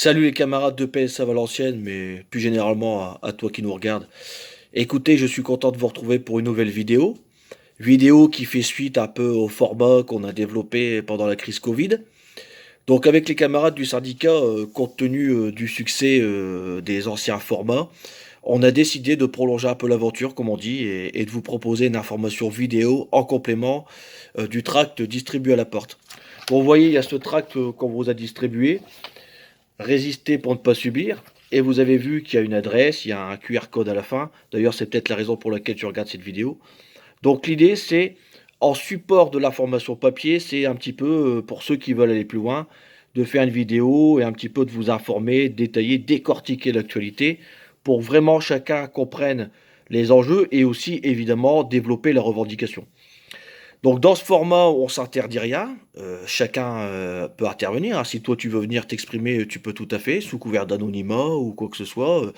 Salut les camarades de PSA Valenciennes, mais plus généralement à toi qui nous regarde. Écoutez, je suis content de vous retrouver pour une nouvelle vidéo. Vidéo qui fait suite un peu au format qu'on a développé pendant la crise Covid. Donc avec les camarades du syndicat, compte tenu du succès des anciens formats, on a décidé de prolonger un peu l'aventure, comme on dit, et de vous proposer une information vidéo en complément du tract distribué à la porte. Bon, vous voyez, il y a ce tract qu'on vous a distribué. Résister pour ne pas subir. Et vous avez vu qu'il y a une adresse, il y a un QR code à la fin. D'ailleurs, c'est peut-être la raison pour laquelle tu regardes cette vidéo. Donc l'idée, c'est, en support de l'information papier, c'est un petit peu, pour ceux qui veulent aller plus loin, de faire une vidéo et un petit peu de vous informer, détailler, décortiquer l'actualité, pour vraiment chacun comprenne les enjeux et aussi, évidemment, développer la revendication. Donc dans ce format, on s'interdit rien. Chacun peut intervenir, hein. Si toi tu veux venir t'exprimer, tu peux tout à fait, sous couvert d'anonymat ou quoi que ce soit.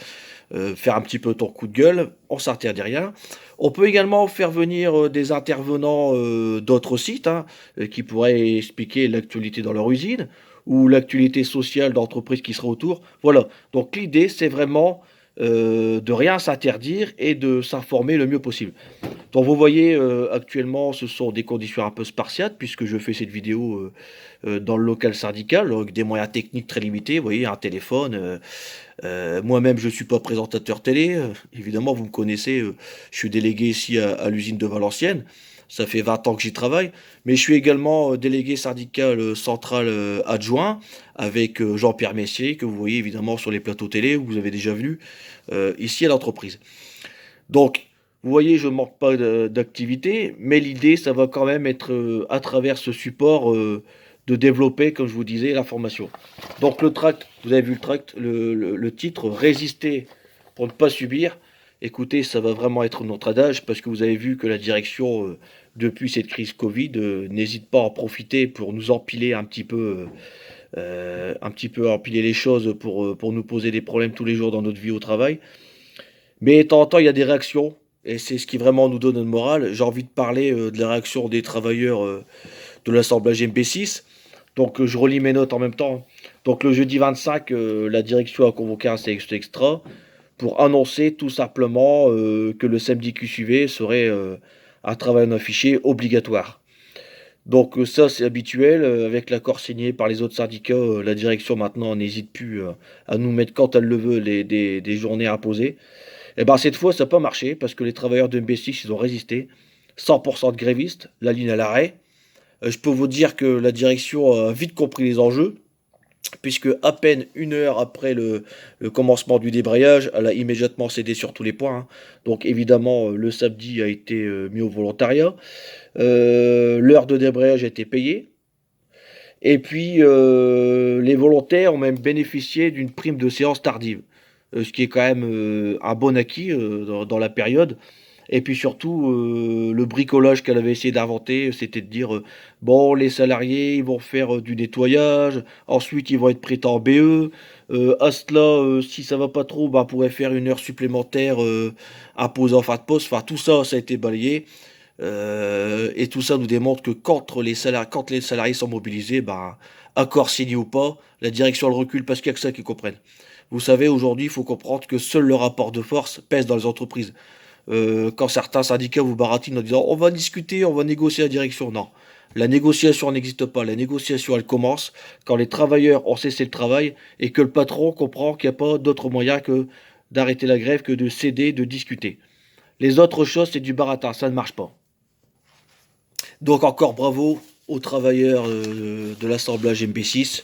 Faire un petit peu ton coup de gueule, on s'interdit rien. On peut également faire venir des intervenants d'autres sites, hein, qui pourraient expliquer l'actualité dans leur usine ou l'actualité sociale d'entreprise qui sera autour. Voilà. Donc l'idée, c'est vraiment de rien s'interdire et de s'informer le mieux possible. Donc vous voyez, actuellement, ce sont des conditions un peu spartiates, puisque je fais cette vidéo dans le local syndical, avec des moyens techniques très limités. Vous voyez, un téléphone. Moi-même, je ne suis pas présentateur télé. Évidemment, vous me connaissez, je suis délégué ici à l'usine de Valenciennes. Ça fait 20 ans que j'y travaille. Mais je suis également délégué syndical central adjoint, avec Jean-Pierre Messier, que vous voyez évidemment sur les plateaux télé, où vous avez déjà vu, ici à l'entreprise. Donc, vous voyez, je ne manque pas d'activité, mais l'idée, ça va quand même être, à travers ce support, de développer, comme je vous disais, l'information. Donc le tract, vous avez vu le tract, le titre, Résister pour ne pas subir. Écoutez, ça va vraiment être notre adage, parce que vous avez vu que la direction, depuis cette crise Covid, n'hésite pas à en profiter pour nous empiler un petit peu empiler les choses pour nous poser des problèmes tous les jours dans notre vie au travail. Mais de temps en temps, il y a des réactions, et c'est ce qui vraiment nous donne le moral. J'ai envie de parler de la réaction des travailleurs de l'assemblage MB6. Donc je relis mes notes en même temps. Donc le jeudi 25, la direction a convoqué un CXT extra pour annoncer tout simplement que le samedi qui suivait serait un travail non affiché obligatoire. Donc ça c'est habituel, avec l'accord signé par les autres syndicats, la direction maintenant n'hésite plus à nous mettre quand elle le veut des journées imposées. Et ben cette fois, ça n'a pas marché parce que les travailleurs de MB6, ils ont résisté. 100% de grévistes, la ligne à l'arrêt. Je peux vous dire que la direction a vite compris les enjeux, puisque à peine une heure après le commencement du débrayage, elle a immédiatement cédé sur tous les points, hein. Donc évidemment, le samedi a été mis au volontariat. L'heure de débrayage a été payée. Et puis, les volontaires ont même bénéficié d'une prime de séance tardive, ce qui est quand même un bon acquis dans la période. Et puis surtout, le bricolage qu'elle avait essayé d'inventer, c'était de dire, bon, les salariés, ils vont faire du nettoyage, ensuite ils vont être prêtés en BE. À cela, si ça va pas trop, bah, on pourrait faire une heure supplémentaire imposée en fin de poste. Enfin, tout ça, ça a été balayé. Et tout ça nous démontre que quand les salariés sont mobilisés, ben, accord signé ou pas, la direction le recule parce qu'il n'y a que ça qu'ils comprennent. Vous savez, aujourd'hui, il faut comprendre que seul le rapport de force pèse dans les entreprises. Quand certains syndicats vous baratinent en disant on va discuter, on va négocier la direction, non. La négociation n'existe pas. La négociation, elle commence quand les travailleurs ont cessé le travail et que le patron comprend qu'il n'y a pas d'autre moyen que d'arrêter la grève, que de céder, de discuter. Les autres choses, c'est du baratin, ça ne marche pas. Donc encore bravo aux travailleurs de l'assemblage MB6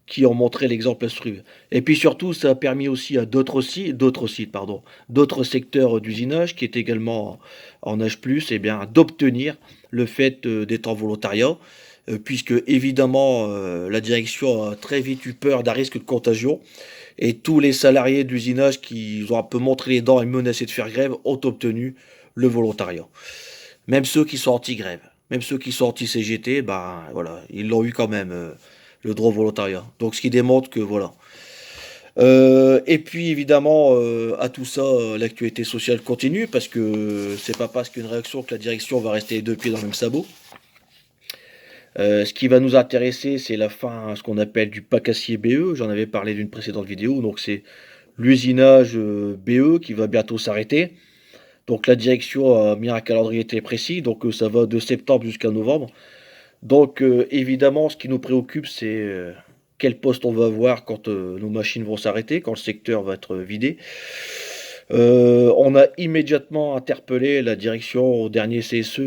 qui ont montré l'exemple à suivre. Et puis surtout, ça a permis aussi à d'autres secteurs d'usinage qui étaient également en H+, eh bien, d'obtenir le fait d'être en volontariat, puisque évidemment la direction a très vite eu peur d'un risque de contagion, et tous les salariés de l'usinage qui ont un peu montré les dents et menacé de faire grève ont obtenu le volontariat. Même ceux qui sont anti-grève, même ceux qui sont anti-CGT, ben voilà, ils l'ont eu quand même, le droit au volontariat. Donc ce qui démontre que voilà. Et puis évidemment, à tout ça, l'actualité sociale continue, parce que c'est pas parce qu'une réaction que la direction va rester les deux pieds dans le même sabot. Ce qui va nous intéresser, c'est la fin, ce qu'on appelle du pack acier BE. J'en avais parlé d'une précédente vidéo. Donc c'est l'usinage BE qui va bientôt s'arrêter. Donc la direction a mis un calendrier très précis. Donc ça va de septembre jusqu'à novembre. Donc évidemment, ce qui nous préoccupe, c'est quel poste on va avoir quand nos machines vont s'arrêter, quand le secteur va être vidé. On a immédiatement interpellé la direction au dernier CSE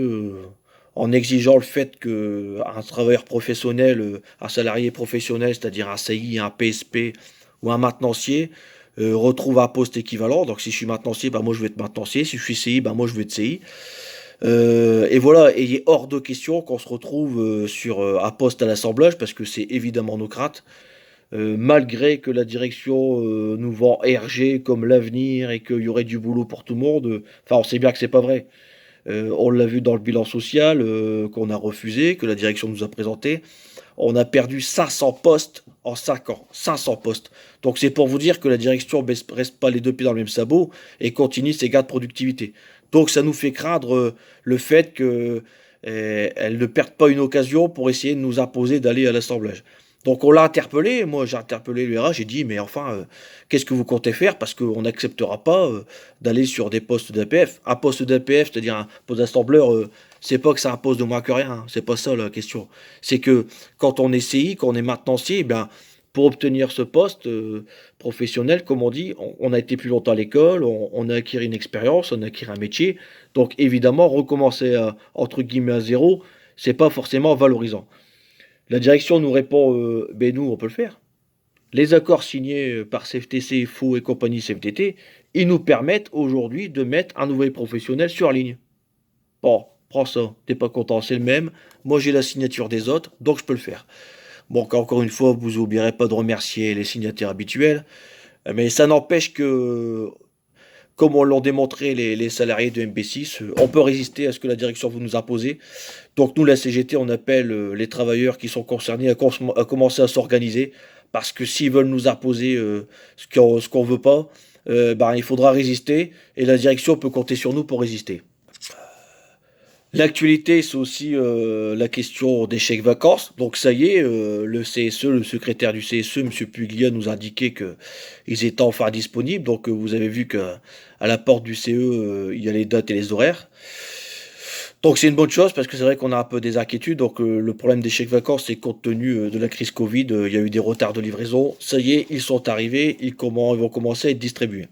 en exigeant le fait qu'un travailleur professionnel, un salarié professionnel, c'est-à-dire un CI, un PSP ou un maintenancier, retrouve un poste équivalent. Donc si je suis maintenancier, bah, moi je vais être maintenancier. Si je suis CI, bah, moi je vais être CI. Et voilà, et il est hors de question qu'on se retrouve sur un poste à l'assemblage, parce que c'est évidemment nos craintes. Malgré que la direction nous vend RG comme l'avenir et qu'il y aurait du boulot pour tout le monde, enfin on sait bien que c'est pas vrai. On l'a vu dans le bilan social qu'on a refusé, que la direction nous a présenté. On a perdu 500 postes en 5 ans. 500 postes. Donc c'est pour vous dire que la direction ne reste pas les deux pieds dans le même sabot et continue ses gains de productivité. Donc ça nous fait craindre le fait que elle ne perde pas une occasion pour essayer de nous imposer d'aller à l'assemblage. Donc on l'a interpellé, moi j'ai interpellé le RH, j'ai dit mais enfin qu'est-ce que vous comptez faire, parce qu'on n'acceptera pas d'aller sur des postes d'APF. Un poste d'APF, c'est-à-dire un poste d'assembleur, c'est pas que c'est un poste de moins que rien, hein. C'est pas ça la question. C'est que quand on est CI, quand on est maintenancier, eh bien, pour obtenir ce poste professionnel, comme on dit, on a été plus longtemps à l'école, on a acquis une expérience, on a acquis un métier. Donc évidemment, recommencer entre guillemets à zéro, c'est pas forcément valorisant. La direction nous répond, ben nous, on peut le faire. Les accords signés par CFTC, FO et compagnie CFTT, ils nous permettent aujourd'hui de mettre un nouvel professionnel sur ligne. Bon, prends ça, t'es pas content, c'est le même. Moi, j'ai la signature des autres, donc je peux le faire. Bon, encore une fois, vous n'oublierez pas de remercier les signataires habituels, mais ça n'empêche que, comme on l'ont démontré les salariés de MB6, on peut résister à ce que la direction vous nous imposer. Donc nous, la CGT, on appelle les travailleurs qui sont concernés à commencer à s'organiser, parce que s'ils veulent nous imposer ce qu'on veut pas, ben, il faudra résister, et la direction peut compter sur nous pour résister. L'actualité, c'est aussi la question des chèques vacances. Donc ça y est, le CSE, le secrétaire du CSE, M. Puglia, nous indiquait qu'ils étaient enfin disponibles. Donc vous avez vu qu'à la porte du CE, il y a les dates et les horaires. Donc c'est une bonne chose, parce que c'est vrai qu'on a un peu des inquiétudes. Donc le problème des chèques vacances, c'est compte tenu de la crise Covid, il y a eu des retards de livraison. Ça y est, ils sont arrivés, ils vont commencer à être distribués.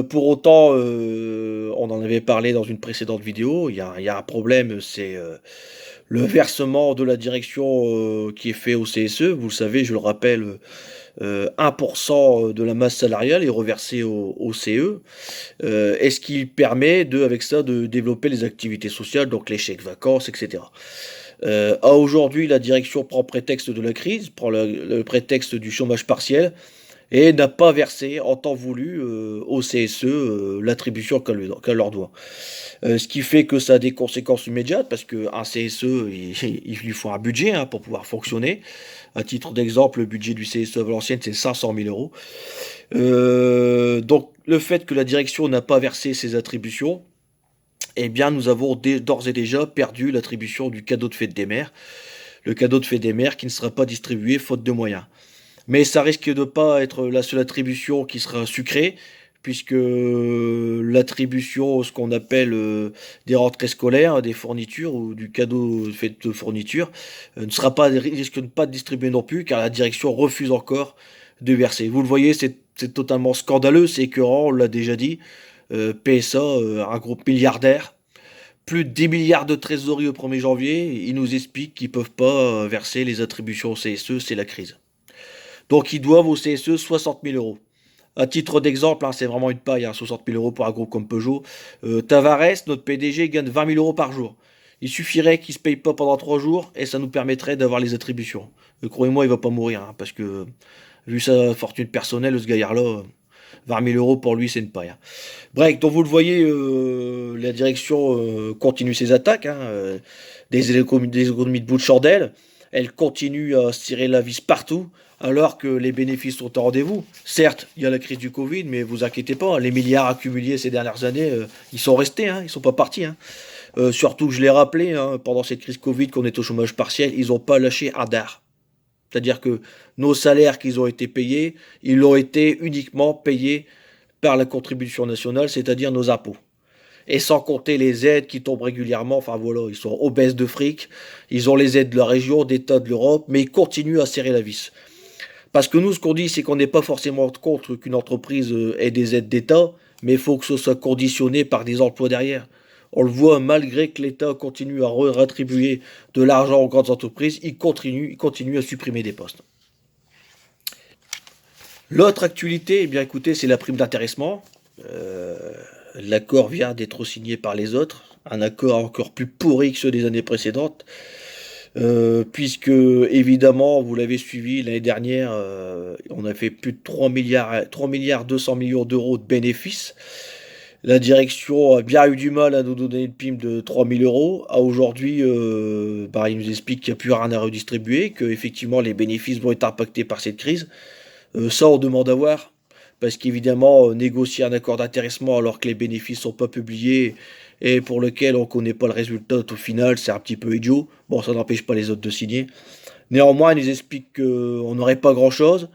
Pour autant, on en avait parlé dans une précédente vidéo, il y a un problème, c'est le versement de la direction qui est fait au CSE. Vous le savez, je le rappelle, 1% de la masse salariale est reversé au CE. Et ce qui permet avec ça de développer les activités sociales, donc les chèques vacances, etc. À aujourd'hui, la direction prend prétexte de la crise, prend le prétexte du chômage partiel, et n'a pas versé en temps voulu au CSE l'attribution qu'elle leur doit. Ce qui fait que ça a des conséquences immédiates, parce qu'un CSE, il lui faut un budget hein, pour pouvoir fonctionner. À titre d'exemple, le budget du CSE à Valenciennes, c'est 500 000 euros. Donc le fait que la direction n'a pas versé ses attributions, eh bien nous avons d'ores et déjà perdu l'attribution du cadeau de fête des mères. Le cadeau de fête des mères qui ne sera pas distribué faute de moyens. Mais ça risque de ne pas être la seule attribution qui sera sucrée, puisque l'attribution, ce qu'on appelle des rentrées scolaires, des fournitures ou du cadeau fait de fourniture, risque de ne pas être distribué non plus, car la direction refuse encore de verser. Vous le voyez, c'est totalement scandaleux, c'est écœurant, on l'a déjà dit. PSA, un groupe milliardaire, plus de 10 milliards de trésorerie au 1er janvier, ils nous expliquent qu'ils ne peuvent pas verser les attributions au CSE, c'est la crise. Donc ils doivent au CSE 60 000 euros. À titre d'exemple, hein, c'est vraiment une paille, hein, 60 000 euros pour un groupe comme Peugeot. Tavares, notre PDG, gagne 20 000 euros par jour. Il suffirait qu'il ne se paye pas pendant 3 jours et ça nous permettrait d'avoir les attributions. Croyez-moi, il ne va pas mourir, hein, parce que vu sa fortune personnelle, ce gaillard-là, 20 000 euros pour lui, c'est une paille, hein. Bref, donc vous le voyez, la direction continue ses attaques, hein, des économies de bout de chandelle. Elle continue à se tirer la vis partout. alors que les bénéfices sont au rendez-vous. Certes, il y a la crise du Covid, mais vous inquiétez pas, les milliards accumulés ces dernières années, ils sont restés, hein, ils sont pas partis. Hein. Surtout, je l'ai rappelé, hein, pendant cette crise Covid, qu'on est au chômage partiel, ils n'ont pas lâché un dard. C'est-à-dire que nos salaires qu'ils ont été payés, ils l'ont été uniquement payés par la contribution nationale, c'est-à-dire nos impôts. Et sans compter les aides qui tombent régulièrement, enfin voilà, ils sont obèses de fric, ils ont les aides de la région, d'État, de l'Europe, mais ils continuent à serrer la vis. Parce que nous, ce qu'on dit, c'est qu'on n'est pas forcément contre qu'une entreprise ait des aides d'État, mais il faut que ce soit conditionné par des emplois derrière. On le voit, malgré que l'État continue à rétribuer de l'argent aux grandes entreprises, il continue à supprimer des postes. L'autre actualité, eh bien écoutez, c'est la prime d'intéressement. Euh, L'accord vient d'être signé par les autres, un accord encore plus pourri que ceux des années précédentes. Puisque évidemment, vous l'avez suivi l'année dernière, on a fait plus de 3 milliards 200 millions d'euros de bénéfices. La direction a bien eu du mal à nous donner une prime de 3 000 euros. À aujourd'hui, il nous explique qu'il n'y a plus rien à redistribuer, que effectivement les bénéfices vont être impactés par cette crise. Ça, on demande à voir. Parce qu'évidemment, négocier un accord d'intéressement alors que les bénéfices sont pas publiés et pour lequel on ne connaît pas le résultat au final, c'est un petit peu idiot. Bon, ça n'empêche pas les autres de signer. Néanmoins, ils nous expliquent qu'on n'aurait pas grand-chose.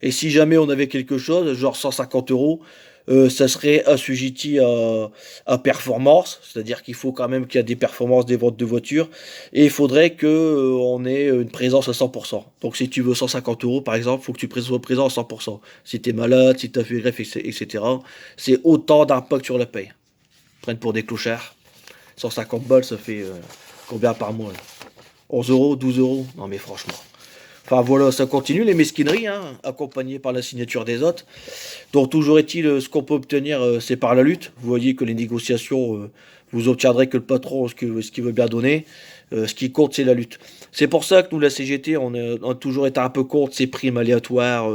Et si jamais on avait quelque chose, genre 150 euros, ça serait assujetti à performance. C'est-à-dire qu'il faut quand même qu'il y ait des performances des ventes de voitures. Et il faudrait que on ait une présence à 100%. Donc si tu veux 150 euros, par exemple, il faut que tu sois présent à 100%. Si tu es malade, si tu as fait greffe, etc. C'est autant d'impact sur la paye. Ils prennent pour des clochards. 150 balles, ça fait combien par mois là? 11 euros, 12 euros? Non mais franchement. Enfin voilà, ça continue les mesquineries, hein, accompagnées par la signature des autres. Donc toujours est-il, ce qu'on peut obtenir, c'est par la lutte. Vous voyez que les négociations, vous obtiendrez que le patron ce qu'il veut bien donner. Ce qui compte, c'est la lutte. C'est pour ça que nous, la CGT, on a toujours été un peu contre ces primes aléatoires.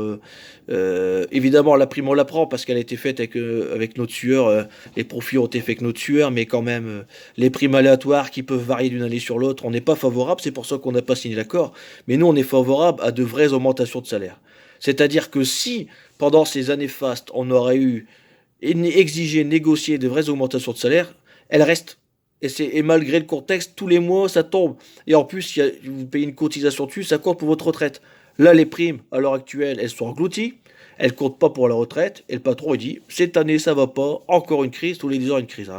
Évidemment, la prime, on la prend parce qu'elle a été faite avec notre sueur. Les profits ont été faits avec notre sueur, mais quand même, les primes aléatoires qui peuvent varier d'une année sur l'autre, on n'est pas favorable. C'est pour ça qu'on n'a pas signé l'accord. Mais nous, on est favorable à de vraies augmentations de salaire. C'est-à-dire que si, pendant ces années fastes, on aurait eu exigé, négocié de vraies augmentations de salaire, elles restent. Et malgré le contexte, tous les mois, ça tombe. Et en plus, vous payez une cotisation dessus, ça compte pour votre retraite. Là, les primes, à l'heure actuelle, elles sont englouties. Elles comptent pas pour la retraite. Et le patron, il dit, cette année, ça va pas. Encore une crise. Tous les 10 ans, une crise. Hein,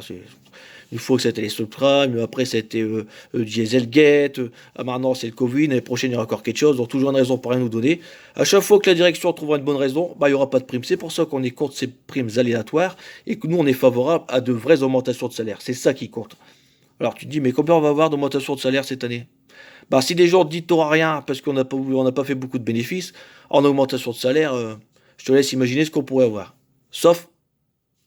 une fois que c'était les subprimes, après c'était Dieselgate, maintenant c'est le Covid, l'année prochaine il y aura encore quelque chose, donc toujours une raison pour rien nous donner. À chaque fois que la direction trouvera une bonne raison, il n'y aura pas de prime. C'est pour ça qu'on est contre ces primes aléatoires et que nous on est favorable à de vraies augmentations de salaire. C'est ça qui compte. Alors tu te dis, mais combien on va avoir d'augmentation de salaire cette année? Si des gens disent t'auras rien parce qu'on n'a pas fait beaucoup de bénéfices, en augmentation de salaire, je te laisse imaginer ce qu'on pourrait avoir. Sauf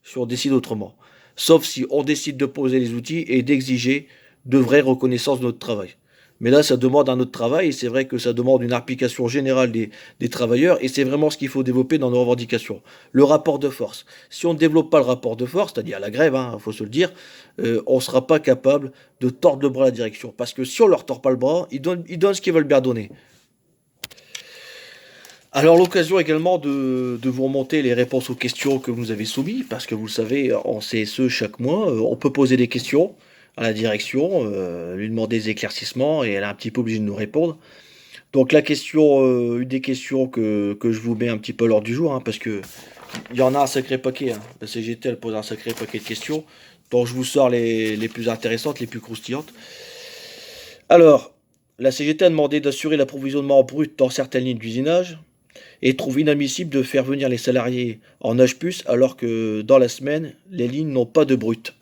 si on décide autrement. Sauf si on décide de poser les outils et d'exiger de vraies reconnaissances de notre travail. Mais là, ça demande un autre travail, et c'est vrai que ça demande une implication générale des travailleurs, et c'est vraiment ce qu'il faut développer dans nos revendications. Le rapport de force. Si on ne développe pas le rapport de force, c'est-à-dire la grève, il faut se le dire, on ne sera pas capable de tordre le bras à la direction. Parce que si on ne leur tord pas le bras, ils donnent ce qu'ils veulent bien donner. Alors l'occasion également de vous remonter les réponses aux questions que vous nous avez soumises, parce que vous le savez, en CSE chaque mois, on peut poser des questions à la direction, lui demander des éclaircissements, et elle est un petit peu obligée de nous répondre. Donc la question, une des questions que je vous mets un petit peu à l'ordre du jour, hein, parce que il y en a un sacré paquet, hein. La CGT elle pose un sacré paquet de questions, donc je vous sors les plus intéressantes, les plus croustillantes. Alors, la CGT a demandé d'assurer l'approvisionnement en brut dans certaines lignes d'usinage et trouve inadmissible de faire venir les salariés en H+, alors que dans la semaine, les lignes n'ont pas de brut.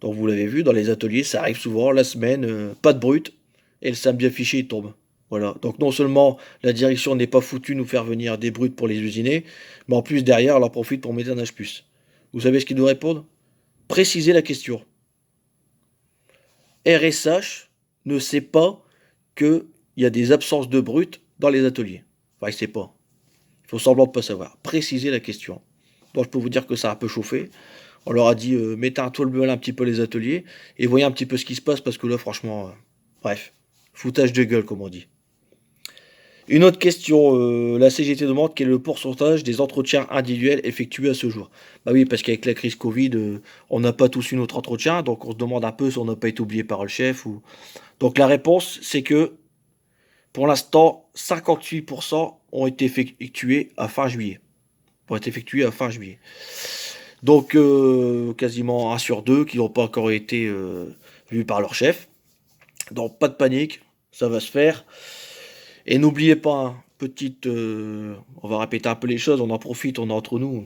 Donc vous l'avez vu, dans les ateliers, ça arrive souvent, la semaine, pas de brut, et le samedi affiché, il tombe. Voilà. Donc non seulement la direction n'est pas foutue de nous faire venir des bruts pour les usiner, mais en plus derrière, elle en profite pour mettre un H+. Vous savez ce qu'ils nous répondent? Précisez la question. RSH ne sait pas qu'il y a des absences de brut dans les ateliers. Enfin, il ne sait pas. Il faut semblant de ne pas savoir. Préciser la question. Donc je peux vous dire que ça a un peu chauffé. On leur a dit, mettez un toile bleu un petit peu les ateliers et voyez un petit peu ce qui se passe parce que là, franchement, bref, foutage de gueule, comme on dit. Une autre question, la CGT demande quel est le pourcentage des entretiens individuels effectués à ce jour. Bah oui, parce qu'avec la crise Covid, on n'a pas tous eu notre entretien, donc on se demande un peu si on n'a pas été oublié par le chef ou. Donc la réponse, c'est que pour l'instant, 58% ont été effectués à fin juillet. Ont été effectués à fin juillet. Donc quasiment un sur deux qui n'ont pas encore été vus par leur chef. Donc pas de panique, ça va se faire. Et n'oubliez pas, hein, on va répéter un peu les choses, on en profite, on est entre nous.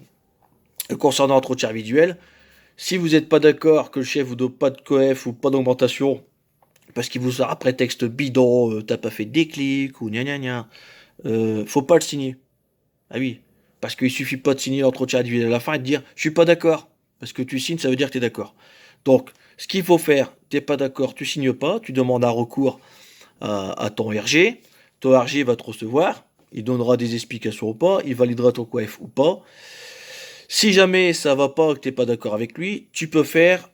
Concernant l'entretien individuel, si vous n'êtes pas d'accord que le chef vous donne pas de coef ou pas d'augmentation, parce qu'il vous sort un prétexte bidon, t'as pas fait de déclic ou gna gna gna, faut pas le signer. Ah oui, parce qu'il suffit pas de signer l'entretien individuel à la fin et de dire je suis pas d'accord. Parce que tu signes, ça veut dire que tu es d'accord. Donc, ce qu'il faut faire, t'es pas d'accord, tu signes pas, tu demandes un recours à ton RG. Ton RG va te recevoir, il donnera des explications ou pas, il validera ton coef ou pas. Si jamais ça va pas, que t'es pas d'accord avec lui, tu peux faire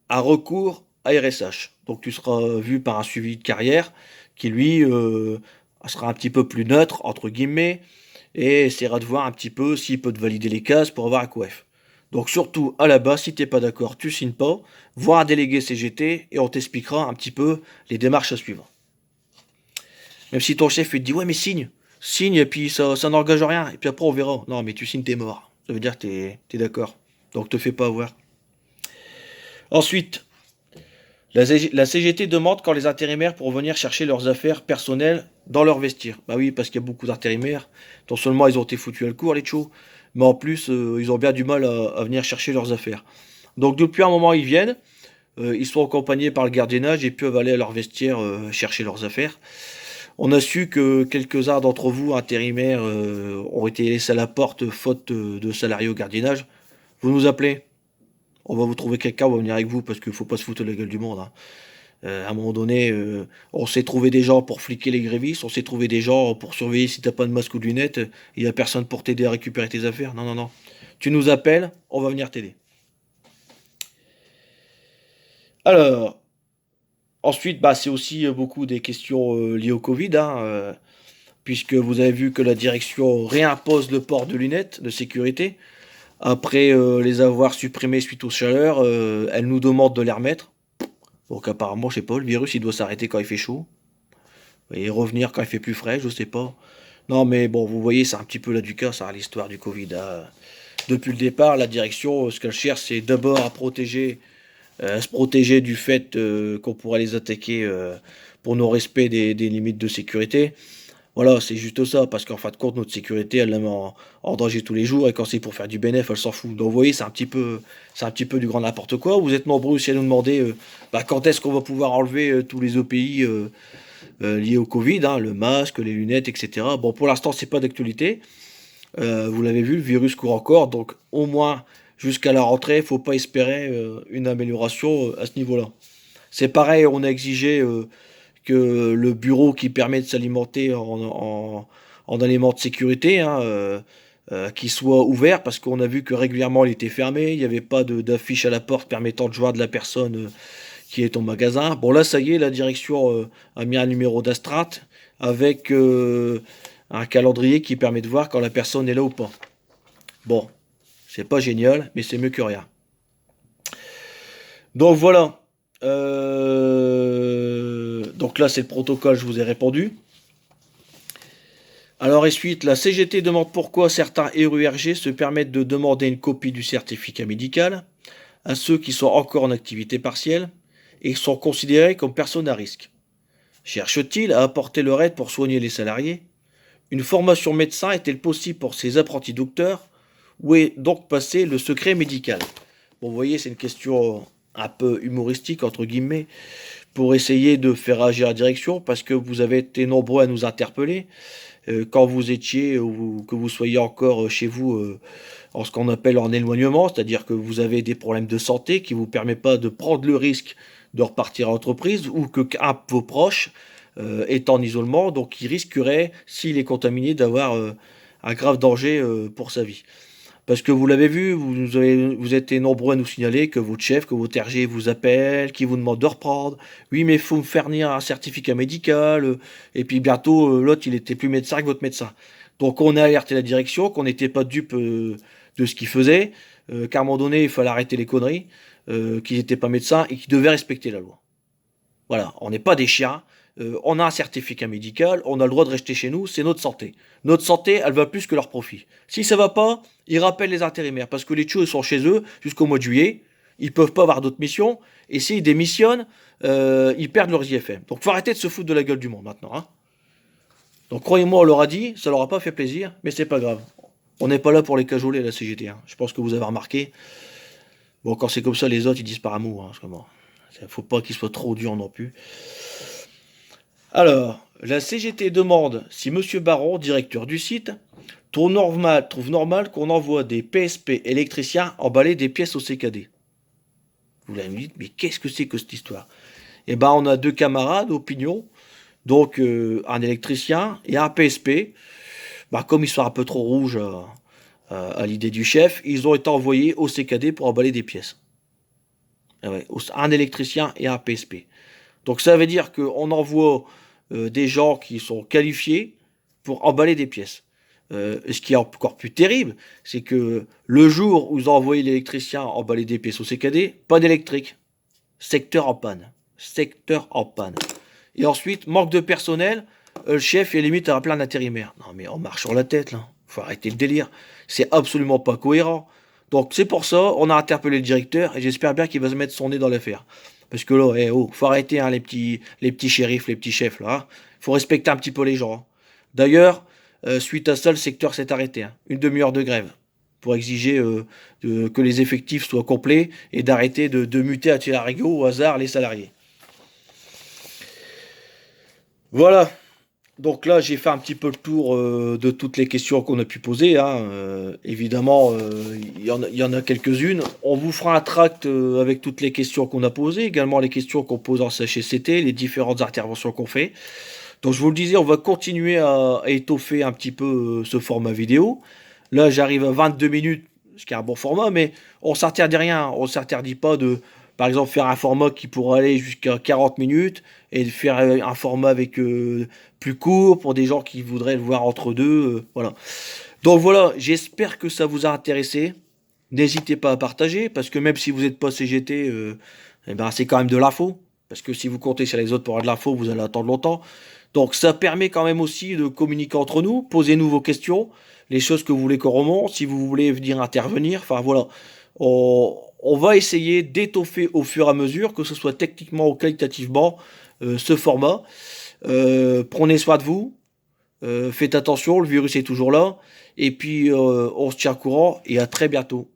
un recours à RSH. Donc tu seras vu par un suivi de carrière qui lui sera un petit peu plus neutre entre guillemets et essaiera de voir un petit peu s'il peut te valider les cases pour avoir un coef. Donc surtout à la base, si t'es pas d'accord, tu signes pas, vois un délégué CGT et on t'expliquera un petit peu les démarches à suivre. Même si ton chef il te dit ouais mais signe et puis ça n'engage rien et puis après on verra. Non mais tu signes t'es mort. Ça veut dire que t'es d'accord. Donc te fais pas avoir. Ensuite, la CGT demande quand les intérimaires pourront venir chercher leurs affaires personnelles dans leur vestiaire. Bah oui, parce qu'il y a beaucoup d'intérimaires. Non seulement ils ont été foutus à le court, les chauds, mais en plus, ils ont bien du mal à venir chercher leurs affaires. Donc depuis un moment, ils viennent. Ils sont accompagnés par le gardiennage et peuvent aller à leur vestiaire chercher leurs affaires. On a su que quelques-uns d'entre vous, intérimaires, ont été laissés à la porte faute de salariés au gardiennage. Vous nous appelez. On va vous trouver quelqu'un, on va venir avec vous parce qu'il faut pas se foutre de la gueule du monde, hein. À un moment donné, on s'est trouvé des gens pour fliquer les grévistes, on s'est trouvé des gens pour surveiller si t'as pas de masque ou de lunettes, il y a personne pour t'aider à récupérer tes affaires. Non, non, non. Tu nous appelles, on va venir t'aider. Alors, ensuite, bah, c'est aussi beaucoup des questions liées au Covid, hein, puisque vous avez vu que la direction réimpose le port de lunettes de sécurité. Après les avoir supprimées suite aux chaleurs, elle nous demande de les remettre. Donc apparemment, je sais pas, le virus il doit s'arrêter quand il fait chaud et revenir quand il fait plus frais, je sais pas. Non mais bon, vous voyez, c'est un petit peu là du cas, ça, l'histoire du Covid, hein. Depuis le départ, la direction, ce qu'elle cherche, c'est d'abord à se protéger du fait qu'on pourrait les attaquer pour nos respects des limites de sécurité. Voilà, c'est juste ça, parce qu'en fin de compte, notre sécurité, elle la met en danger tous les jours, et quand c'est pour faire du bénéfice, elle s'en fout. Donc vous voyez, c'est un petit peu du grand n'importe quoi. Vous êtes nombreux aussi à nous demander bah, quand est-ce qu'on va pouvoir enlever tous les EPI liés au Covid, hein, le masque, les lunettes, etc. Bon, pour l'instant, c'est pas d'actualité. Vous l'avez vu, le virus court encore, donc au moins jusqu'à la rentrée, il faut pas espérer une amélioration à ce niveau-là. C'est pareil, on a exigé que le bureau qui permet de s'alimenter en aliments de sécurité, hein, qui soit ouvert, parce qu'on a vu que régulièrement il était fermé, il n'y avait pas d'affiche à la porte permettant de joindre la personne qui est au magasin. Bon là, ça y est, la direction a mis un numéro d'astreinte avec un calendrier qui permet de voir quand la personne est là ou pas. Bon, c'est pas génial, mais c'est mieux que rien. Donc voilà. Donc là, c'est le protocole, je vous ai répondu. Alors ensuite, la CGT demande pourquoi certains RURG se permettent de demander une copie du certificat médical à ceux qui sont encore en activité partielle et sont considérés comme personnes à risque. Cherche-t-il à apporter leur aide pour soigner les salariés? Une formation médecin est-elle possible pour ces apprentis docteurs? Où est donc passé le secret médical? Bon, vous voyez, c'est une question un peu humoristique, entre guillemets, pour essayer de faire agir la direction, parce que vous avez été nombreux à nous interpeller quand vous étiez, ou que vous soyez encore chez vous en ce qu'on appelle en éloignement, c'est-à-dire que vous avez des problèmes de santé qui ne vous permettent pas de prendre le risque de repartir à l'entreprise, ou que un de vos proches est en isolement, donc il risquerait, s'il est contaminé, d'avoir un grave danger pour sa vie. Parce que vous l'avez vu, vous êtes nombreux à nous signaler que votre chef, que votre RG vous appelle, qui vous demande de reprendre. Oui, mais il faut me faire venir un certificat médical. Et puis bientôt, l'autre, il était plus médecin que votre médecin. Donc on a alerté la direction, qu'on n'était pas dupe de ce qu'il faisait, qu'à un moment donné, il fallait arrêter les conneries, qu'ils n'étaient pas médecins et qu'ils devaient respecter la loi. Voilà, on n'est pas des chiens. On a un certificat médical, on a le droit de rester chez nous, c'est notre santé. Notre santé, elle va plus que leur profit. Si ça va pas, ils rappellent les intérimaires, parce que les tuyaux sont chez eux jusqu'au mois de juillet, ils peuvent pas avoir d'autres missions, et s'ils démissionnent, ils perdent leurs IFM. Donc faut arrêter de se foutre de la gueule du monde maintenant. Hein. Donc croyez-moi, on leur a dit, ça leur a pas fait plaisir, mais c'est pas grave. On n'est pas là pour les cajoler la CGT. Hein. Je pense que vous avez remarqué. Bon, quand c'est comme ça, les autres, ils disent par amour. Hein, faut pas qu'ils soient trop durs non plus. Alors, la CGT demande si Monsieur Baron, directeur du site, trouve normal qu'on envoie des PSP électriciens emballer des pièces au CKD. Vous l'avez dit, mais qu'est-ce que c'est que cette histoire? Eh ben, on a deux camarades, opinion, donc un électricien et un PSP. Bah, comme ils sont un peu trop rouges à l'idée du chef, ils ont été envoyés au CKD pour emballer des pièces. Eh ouais, un électricien et un PSP. Donc ça veut dire qu'on envoie des gens qui sont qualifiés pour emballer des pièces. Ce qui est encore plus terrible, c'est que le jour où ils ont envoyé l'électricien emballer des pièces au CKD, pas d'électrique. Secteur en panne. Secteur en panne. Et ensuite, manque de personnel, le chef est limite à plein d'intérimaires. Non mais on marche sur la tête là. Faut arrêter le délire. C'est absolument pas cohérent. Donc c'est pour ça, on a interpellé le directeur et j'espère bien qu'il va se mettre son nez dans l'affaire. Parce que là, faut arrêter hein, les petits shérifs, les petits chefs là. Hein. Faut respecter un petit peu les gens. Hein. D'ailleurs, suite à ça, le secteur s'est arrêté. Hein. Une demi-heure de grève pour exiger que les effectifs soient complets et d'arrêter de muter à tir-larigot au hasard les salariés. Voilà. Donc là, j'ai fait un petit peu le tour de toutes les questions qu'on a pu poser. Hein. Évidemment, il y en a quelques-unes. On vous fera un tract avec toutes les questions qu'on a posées, également les questions qu'on pose en CHSCT, les différentes interventions qu'on fait. Donc je vous le disais, on va continuer à étoffer un petit peu ce format vidéo. Là, j'arrive à 22 minutes, ce qui est un bon format, mais on s'interdit rien. On s'interdit pas de, par exemple, faire un format qui pourrait aller jusqu'à 40 minutes et de faire un format avec plus court pour des gens qui voudraient le voir entre deux. Voilà. Donc voilà, j'espère que ça vous a intéressé. N'hésitez pas à partager, parce que même si vous n'êtes pas CGT, eh ben, c'est quand même de l'info. Parce que si vous comptez sur les autres pour avoir de l'info, vous allez attendre longtemps. Donc ça permet quand même aussi de communiquer entre nous. Posez-nous vos questions, les choses que vous voulez qu'on remonte, si vous voulez venir intervenir. Enfin voilà, on va essayer d'étoffer au fur et à mesure, que ce soit techniquement ou qualitativement, ce format. Prenez soin de vous, faites attention, le virus est toujours là. Et puis on se tient au courant et à très bientôt.